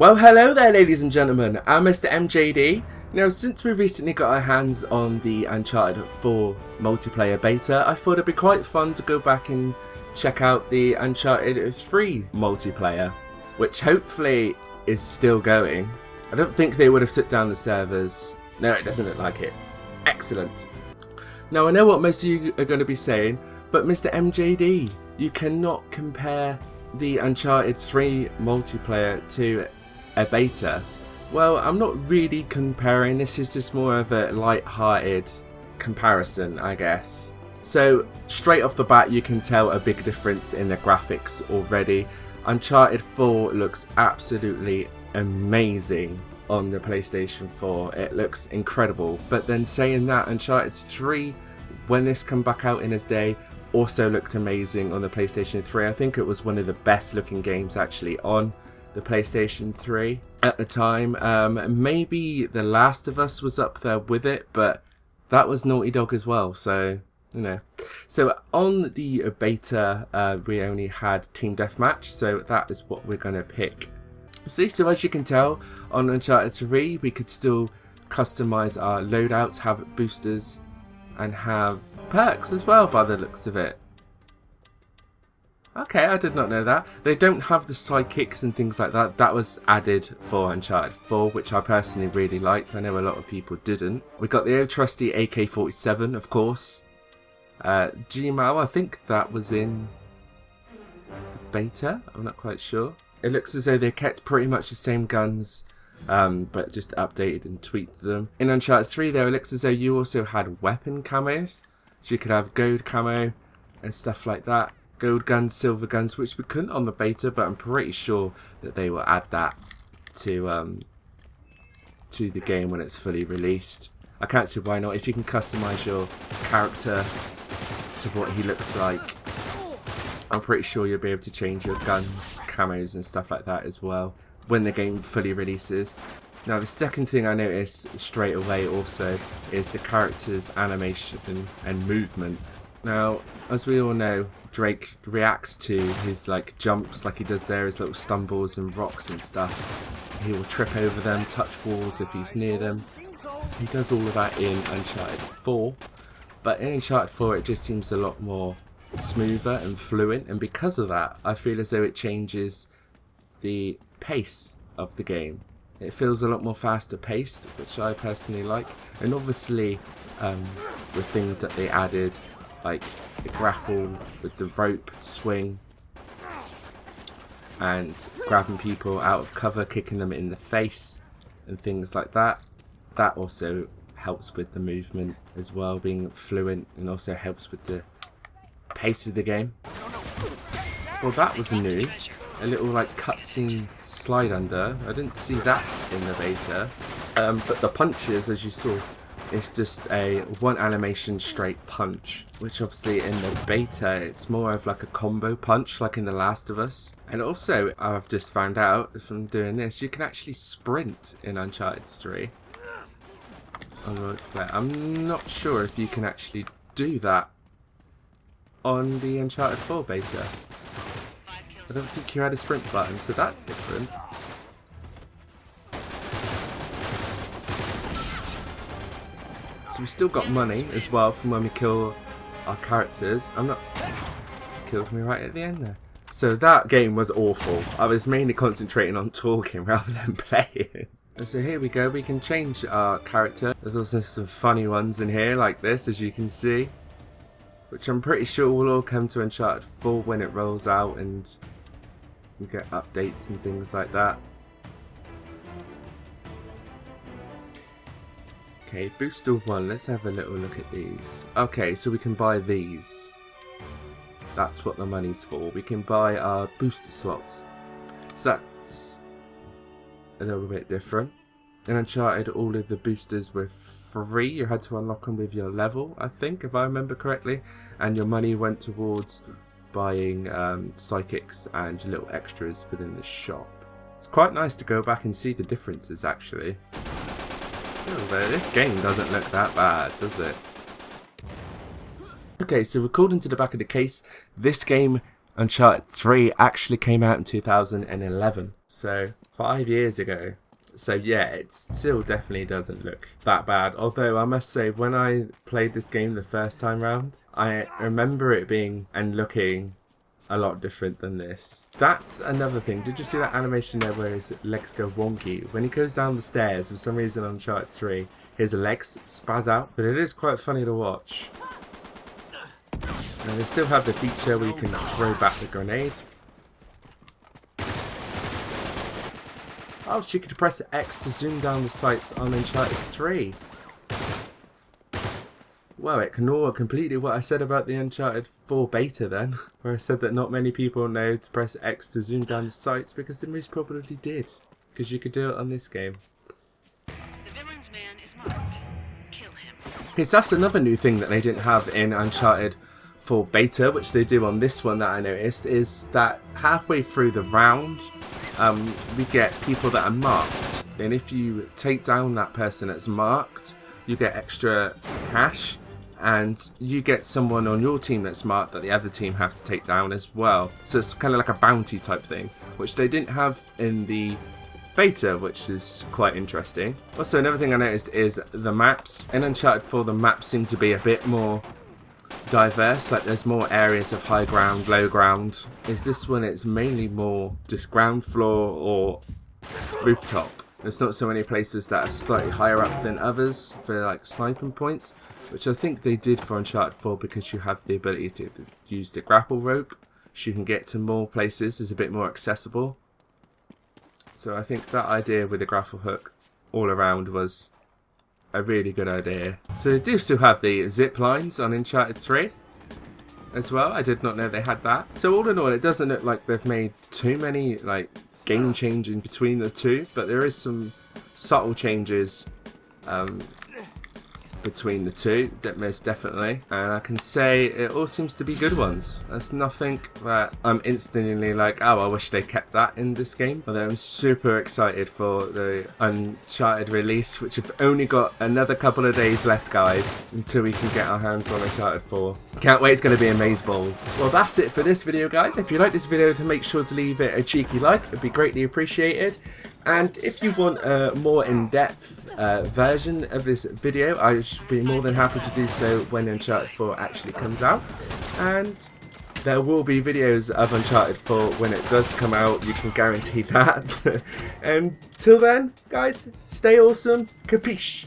Well, hello there, ladies and gentlemen. I'm Mr. MJD. Now, since we recently got our hands on the Uncharted 4 multiplayer beta, I thought it'd be quite fun to go back and check out the Uncharted 3 multiplayer, which hopefully is still going. I don't think they would have took down the servers. No, it doesn't look like it. Excellent. Now, I know what most of you are going to be saying, but Mr. MJD, you cannot compare the Uncharted 3 multiplayer to a beta. Well, I'm not really comparing, this is just more of a light-hearted comparison, I guess. So, straight off the bat you can tell a big difference in the graphics already. Uncharted 4 looks absolutely amazing on the PlayStation 4, it looks incredible. But then saying that, Uncharted 3, when this come back out in its day, also looked amazing on the PlayStation 3. I think it was one of the best looking games actually on the PlayStation 3 at the time. Maybe The Last of Us was up there with it, but that was Naughty Dog as well, so you know. So on the beta we only had Team Deathmatch, so that is what we're going to pick. So as you can tell, on Uncharted 3 we could still customize our loadouts, have boosters and have perks as well by the looks of it. Okay, I did not know that. They don't have the sidekicks and things like that. That was added for Uncharted 4, which I personally really liked. I know a lot of people didn't. We got the old trusty AK-47, of course. Gmail, I think that was in the beta. I'm not quite sure. It looks as though they kept pretty much the same guns, but just updated and tweaked them. In Uncharted 3, though, it looks as though you also had weapon camos. So you could have gold camo and stuff like that. Gold guns, silver guns, which we couldn't on the beta, but I'm pretty sure that they will add that to the game when it's fully released. I can't see why not. If you can customize your character to what he looks like, I'm pretty sure you'll be able to change your guns, camos and stuff like that as well when the game fully releases. Now the second thing I noticed straight away also is the character's animation and movement. Now, as we all know, Drake reacts to his jumps like he does there, his little stumbles and rocks and stuff. He will trip over them, touch walls if he's near them. He does all of that in Uncharted 4, but in Uncharted 4 it just seems a lot more smoother and fluent, and because of that I feel as though it changes the pace of the game. It feels a lot more faster paced, which I personally like, and obviously with things that they added, like the grapple with the rope swing and grabbing people out of cover, kicking them in the face and things like that. That also helps with the movement as well, being fluent, and also helps with the pace of the game. Well, that was new. A little cutscene slide under. I didn't see that in the beta. But the punches, as you saw, it's just a one animation straight punch, which obviously in the beta it's more of like a combo punch like in The Last of Us. And also I've just found out from doing this, you can actually sprint in Uncharted 3 on multiplayer. I'm not sure if you can actually do that on the Uncharted 4 beta. I don't think you had a sprint button, so that's different. So we still got money as well from when we kill our characters. Killed me right at the end there. So that game was awful. I was mainly concentrating on talking rather than playing. And so here we go, we can change our character. There's also some funny ones in here like this, as you can see, which I'm pretty sure will all come to Uncharted 4 when it rolls out and we get updates and things like that. Okay, booster 1, let's have a little look at these. Okay, so we can buy these. That's what the money's for. We can buy our booster slots. So that's a little bit different. In Uncharted, all of the boosters were free. You had to unlock them with your level, I think, if I remember correctly. And your money went towards buying psychics and little extras within the shop. It's quite nice to go back and see the differences actually. Still though, this game doesn't look that bad, does it? Okay, so according to the back of the case, this game Uncharted 3 actually came out in 2011. So 5 years ago. So yeah, it still definitely doesn't look that bad. Although I must say, when I played this game the first time round, I remember it being and looking a lot different than this. That's another thing. Did you see that animation there where his legs go wonky? When he goes down the stairs, for some reason on Uncharted 3, his legs spaz out. But it is quite funny to watch. And they still have the feature where you can throw back the grenade. Oh, she could press X to zoom down the sights on Uncharted 3. Well, it can ignore completely what I said about the Uncharted 4 beta then, where I said that not many people know to press X to zoom down the sights, because they most probably did, because you could do it on this game. The villain's man is marked. Kill him. Okay, so that's another new thing that they didn't have in Uncharted 4 beta, which they do on this one that I noticed, is that halfway through the round, we get people that are marked, and if you take down that person that's marked, you get extra cash, and you get someone on your team that's marked that the other team have to take down as well. So it's kind of like a bounty type thing, which they didn't have in the beta, which is quite interesting. Also, another thing I noticed is the maps. In Uncharted 4, the maps seem to be a bit more diverse, like there's more areas of high ground, low ground. Is this one, it's mainly more just ground floor or rooftop. There's not so many places that are slightly higher up than others for like sniping points, which I think they did for Uncharted 4 because you have the ability to use the grapple rope, so you can get to more places, is a bit more accessible. So I think that idea with the grapple hook all around was a really good idea. So they do still have the zip lines on Uncharted 3 as well. I did not know they had that. So all in all, it doesn't look like they've made too many like game changing between the two, but there is some subtle changes between the two, most definitely, and I can say it all seems to be good ones. There's nothing that I'm instantly like, oh, I wish they kept that in this game. Although I'm super excited for the Uncharted release, which have only got another couple of days left, guys, until we can get our hands on Uncharted 4. Can't wait, it's going to be amazeballs. Well, that's it for this video, guys. If you like this video, to make sure to leave it a cheeky like, it'd be greatly appreciated. And if you want a more in-depth version of this video, I should be more than happy to do so when Uncharted 4 actually comes out. And there will be videos of Uncharted 4 when it does come out, you can guarantee that. And till then, guys, stay awesome. Capiche?